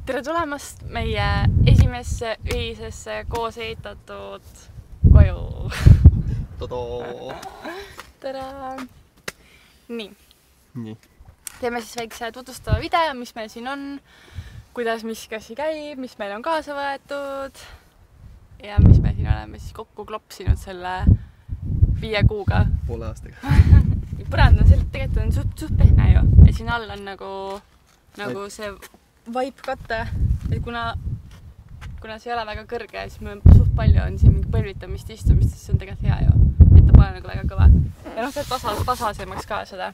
tere tulemast meie esimesse ühisesse koos ehitatud koju. Tere! Nii. Teeme siis väikse tutvustava video, mis meil siin on, kuidas miski asi käib, mis meil on kaasa võetud ja mis me siin oleme siis kokku klopsinud selle 5 kuuga. Poole aastaga. Põrand on tegelikult on suht pehne ju ja siin all on nagu see vaipkatte, et kuna see ei ole väga kõrge, siis meil suht palju on siin mingi põlvitamist istumist, siis see on tegelikult hea ju, et ta pole nagu väga kõva. Ja teed tasasemaks ka seda.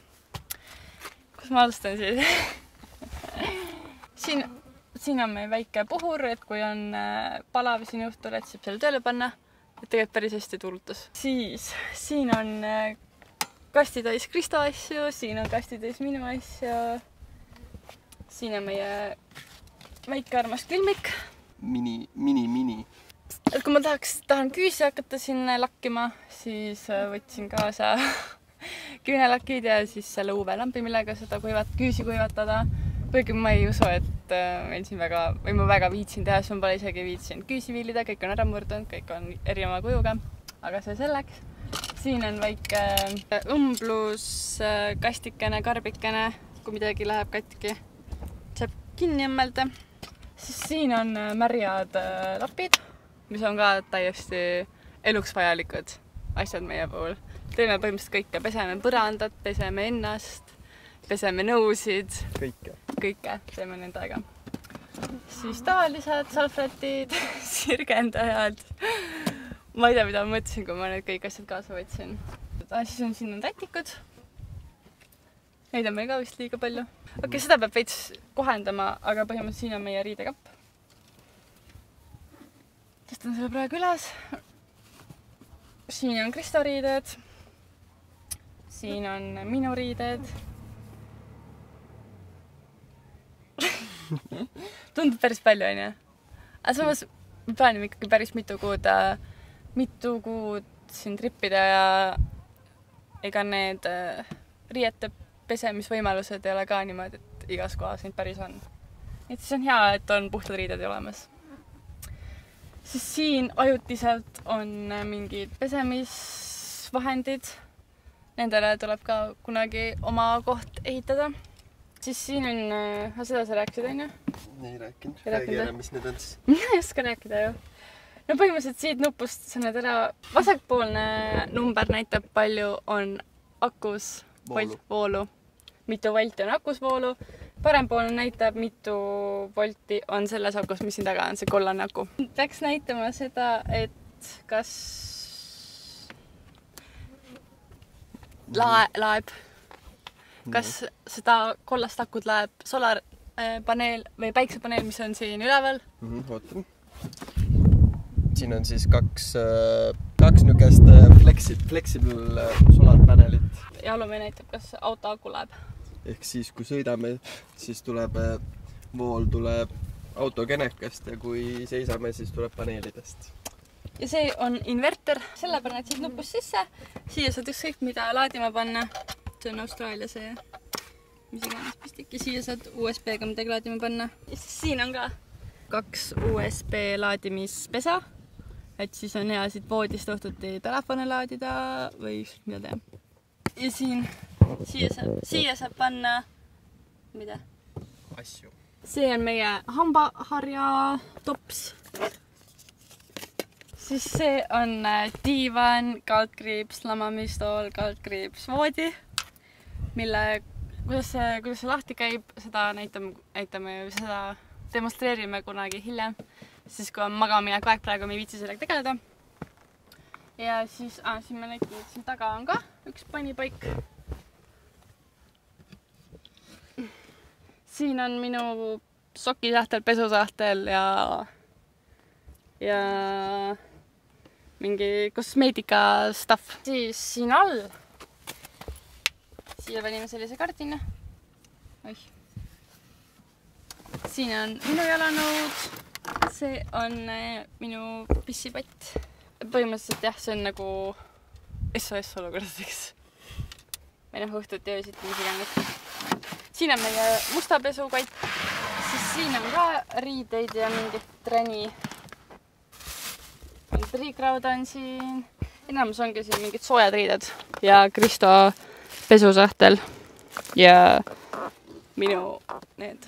Kus ma alustan siis? Siin on meil väike puhur, et kui on palav siin juhtul, et saab selle tööle panna, et tegelikult päris hästi tuulutus. Siis siin on kastitäis Kristo asju, siin on kastitäis minu asju. Siin on meie väike armas külmik. Mini. Et kui ma tahan küüsi hakata siin lakkima, siis võtsin kaasa küünelakid ja siis selle UV-lampi, millega seda küüsi kuivatada. Kuigi ma ei usu, et meil siin ma väga viitsin teha, siis ma pole isegi viitsin küüsi viilida, kõik on ära murdunud, kõik on erineva kujuga, aga see selleks. Siin on väike õmblus, kastikene, karbikene, kui midagi läheb katki. Saab kinni õmmelda. Siis siin on märjad lapid, mis on ka täiesti eluks vajalikud asjad meie puhul. Teeme põhimõtteliselt kõike. Peseme põrandat, peseme ennast, peseme nõusid. Kõike teeme nendega. Siis tavalised salvretid, sirgendajad. Ma ei tea, mida ma mõtlesin, kui ma need kõik asjad kaasa võtsin. Siis on siin rätikud. Neid on meil ka vist liiga palju. Okei, seda peab veits kohendama, aga põhimõtteliselt siin on meie riidekapp. Tõstan selle praegu üles. Siin on Kristo riided. Siin on minu riided. Tundub päris palju, on ju? Aga samas me plaanime ikkagi päris mitu kuud siin trippida ja ega need riiete pesemisvõimalused ei ole ka niimoodi, et igas kohas neid päris on. Et siis on hea, et on puhtad riided olemas. Siis siin ajutiselt on mingid pesemisvahendid. Nendele tuleb ka kunagi oma koht ehitada. Siis siin on, seda sa rääkisid, on ju? Ei rääkinud. Räägi ära, mis need on siis? Mina ei oska rääkida ju. No põhimõtteliselt siit nupust sa näed ära. Vasakpoolne number näitab palju on akus voolu. Mitu volti on akus voolu. Parempoolne näitab mitu volti on selles akus, mis siin taga on, see kollane aku. Peaks näitama seda, et kas laeb. Kas seda kollast akut läheb solarpaneel või päiksepaneel, mis on siin üleval? Ootan. Siin on siis kaks nükest flexible solarpaneelit. Ja alume näitab, kas auto aku läheb. Ehk siis, kui sõidame, siis vool tuleb auto kenekast ja kui seisame, siis tuleb paneelidest. Ja see on inverter. Selle paned siit nupust sisse. Siia saad ükskõik mida laadima panna. See on Austraalia see, mis iganes pistik. Ja siia saad USB-ga midagi laadima panna. Ja siis siin on ka 2 USB laadimispesa. Et siis on hea siit voodist õhtuti telefone laadida või mida teha. Ja siia saab panna, mida? Asju. See on meie hambaharja tops. Siis see on diivan, kaldkriips, lamamistool, kaldkriips, voodi, mille, kuidas see lahti käib, seda näitame ja seda demonstreerime kunagi hiljem. Siis kui on magaminek aeg praegu, me ei viitsi sellega tegeleda. Ja siis siin me näitame, et siin taga on ka üks panipaik. Siin on minu sokisahtel, pesusahtel ja mingi kosmeetika stuff. Siis siin all. Siia panime sellise kardina. Siin on minu jalanõud. See on minu pissipott. Põhimõtteliselt jah, see on nagu SOS olukordadeks. Või õhtuti öösiti, mis iganes. Siin on meie musta pesukott. Siis siin on ka riideid ja mingit treni. Triikraud on siin. Enamus ongi siin mingid soojad riided. Ja Kristo pesusahtel. Ja minu need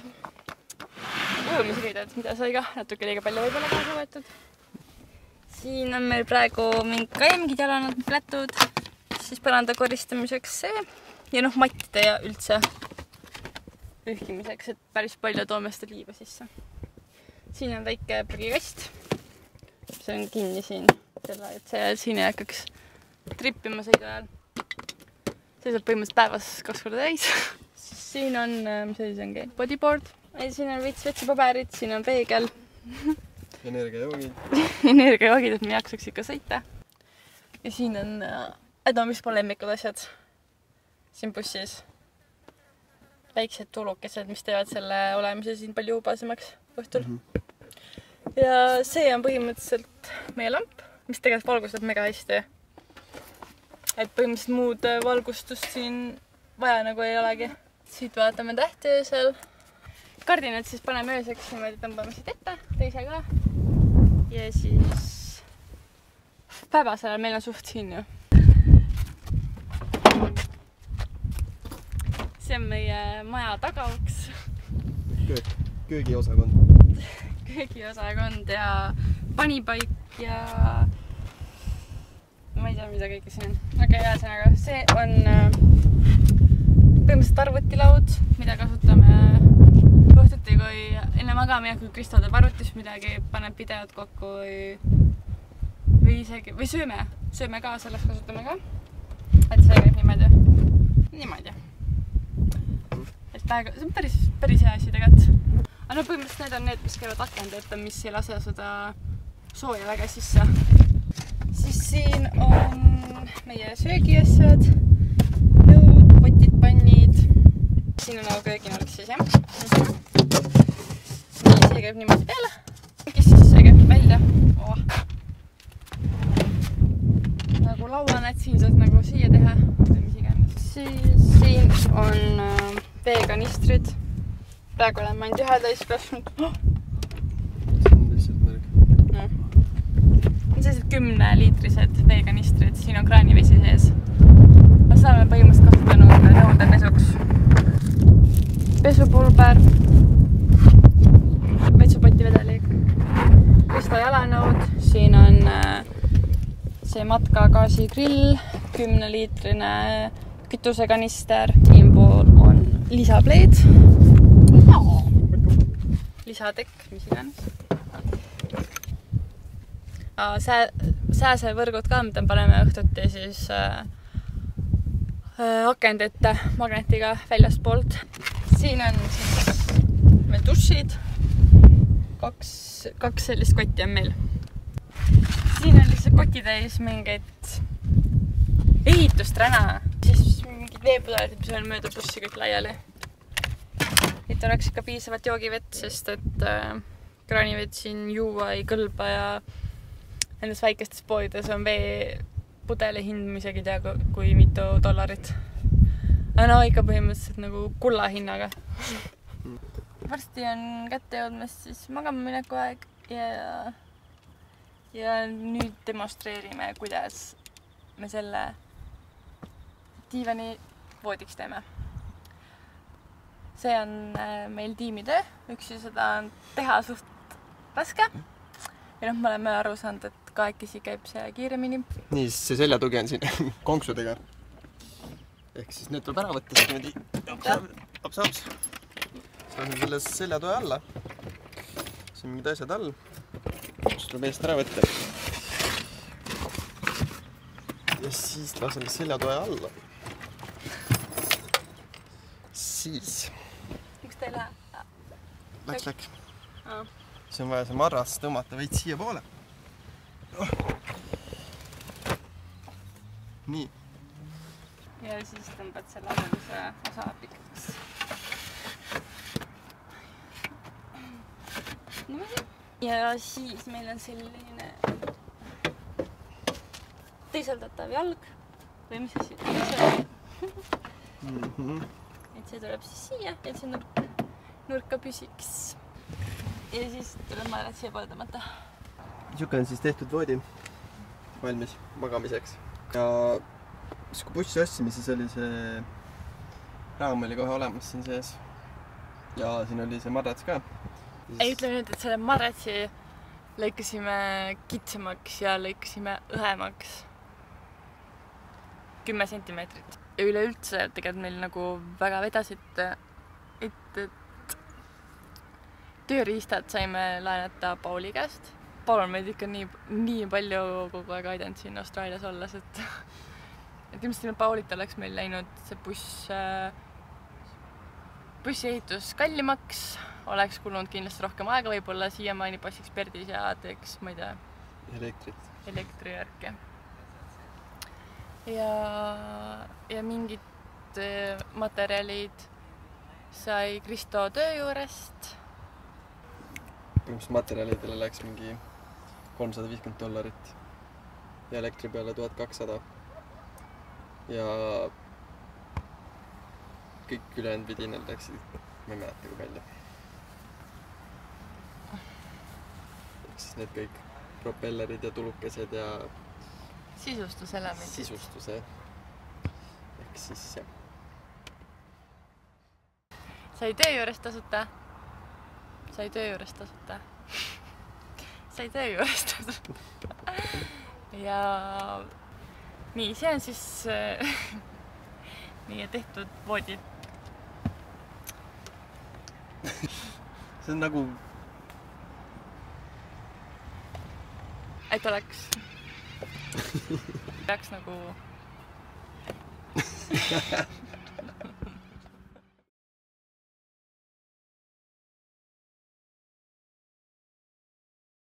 ujumisriided, mida sai ka natuke liiga palju võib-olla kaasa võetud. Siin on meil praegu mingi kaimgid jalanud plätud. Siis põranda koristamiseks see. Ja noh, mattide ja üldse ühkimiseks, et päris palju toome seda liiva sisse. Siin on väike prügikast. See on kinni siin, et see siin ei hakkaks trippima sõidu ajal. See saab põhimõtteliselt päevas 2 korda täis. Siin on, mis asi see ongi? Bodyboard. Siin on veits vetsipaberid, siin on peegel. Energiajoogid. Energiajoogid, et me jaksaks ikka sõita. Ja siin on, mis pole lemmikud asjad. Siin bussis. Väiksed tulukesed, mis teevad selle olemise siin palju ubasemaks õhtul. Ja see on põhimõtteliselt meie lamp, mis tegelikult valgustab mega hästi. Et põhimõtteliselt muud valgustust siin vaja nagu ei olegi. Siit vaatame tähti öösel. Kardinad siis paneme ööseks, niimoodi tõmbame siit ette, teise ka. Ja siis päevasel meil on suht siin ju. See on meie maja tagauks. Köögiosakond. Köögiosakond ja panipaik ja ma ei tea, mida kõike siin on. Aga ühesõnaga, see on põhimõtteliselt arvutilaud, mida kasutame õhtuti, kui enne magama, kui Kristo teeb arvutis midagi, paneb videod kokku või sööme ka, sellest kasutame ka. Et see käib niimoodi. Et see on päris hea asi tegelikult. Aga põhimõtteliselt need on need, mis käivad akende ette, mis ei lase seda sooja väga sisse. Siis siin on meie söögiasjad, nõud, potid, pannid. Siin on nagu kööginurk siis, jah. Nii, see käib niimoodi peale. Siis see käib välja. Nagu lauaned, siin saad nagu siia teha. Siis siin on veekanistrid. Praegu olen ma ainult ühe täis kasvanud. See on lihtsalt märg. On sellised 10-liitrised veekanistrid. Siin on kraanivesi sees. Seda oleme põhimõtteliselt kasutanud nõude pesuks. Pesupulber. Vetsupoti vedelik. Kristo jalanõud. Siin on see matkagaasi-grill. 10-liitrine kütusekanister. Siinpool on lisapleed. Lisatekk, mis iganes. Sääsevõrgud ka, mida paneme õhtuti siis akend ette magnetiga väljast-poolt. Siin on siis meil dušid. Kaks sellist kotti on meil. Siin on lihtsalt kotitäis mingeid ehitusträna. Siis mingid veepudalid, mis on mööda bussi kõik laiali. Et oleks ikka piisavalt joogivett, sest et kraanivett siin juua ei kõlba ja nendes väikestes poodides on veepudeli hind, ma isegi tea kui mitu $. Aga no ikka põhimõtteliselt nagu kulla hinnaga. Varsti on kätte jõudmas siis magama mineku aeg ja nüüd demonstreerime, kuidas me selle diivani voodiks teeme. See on meil tiimitöö, üksi seda on teha suht raske. Ja me oleme aru saanud, et kahekesi käib see kiiremini. Nii, see seljatugi on siin konksudega. Ehk siis need tuleb ära võtta, siis niimoodi aps. Siis on selle seljatoe alla. Siin on mingid asjad all. Siis tuleb eest ära võtta. Ja siis laseme seljatoe alla. Siis miks ta ei lähe? Läks. Siis on vaja see marras tõmmata veits siia poole. Nii. Ja siis tõmbad selle aluse osa pikaks. Niimoodi. Ja siis meil on selline teiseldatav jalg. Või mis asi? Et see tuleb siis siia, et see nurka püsiks. ja siis tuleb madratsi siia poole tõmmata. Niisugune on siis tehtud voodi valmis magamiseks. Ja siis kui bussi ostsime, siis oli see raam oli kohe olemas siin sees. Ja siin oli see madrats ka. Ei, ütleme nüüd, et selle madratsi lõikasime kitsamaks ja lõikasime õhemaks 10 sentimeetrit. Ja üleüldse tegelikult meil nagu väga vedas, et tööriistad saime laenata Pauli käest. Paul on meid ikka nii palju kogu aeg aidanud siin Austraalias olles, et ilmselt ilma Paulita oleks meil läinud see bussiehitus kallimaks, oleks kulunud kindlasti rohkem aega, võib-olla siiamaani passiks Perdis ja teeks, ma ei tea, elektrijärki. Ja mingid materjalid sai Kristo töö juurest. Põhimõtteliselt materjalidele läks mingi $350 ja elektri peale 1200. Ja kõik ülejäänud vidinal läksid, ma ei mäleta kui palju. Ehk siis need kõik propellerid ja tulukesed ja sisustuselemendid. Sisustuse. Ehk siis jah. Sai töö juures tasuta. Sai töö juures tasuta. Ja nii, see on siis meie tehtud voodid. See on nagu... Et oleks... Peaks nagu...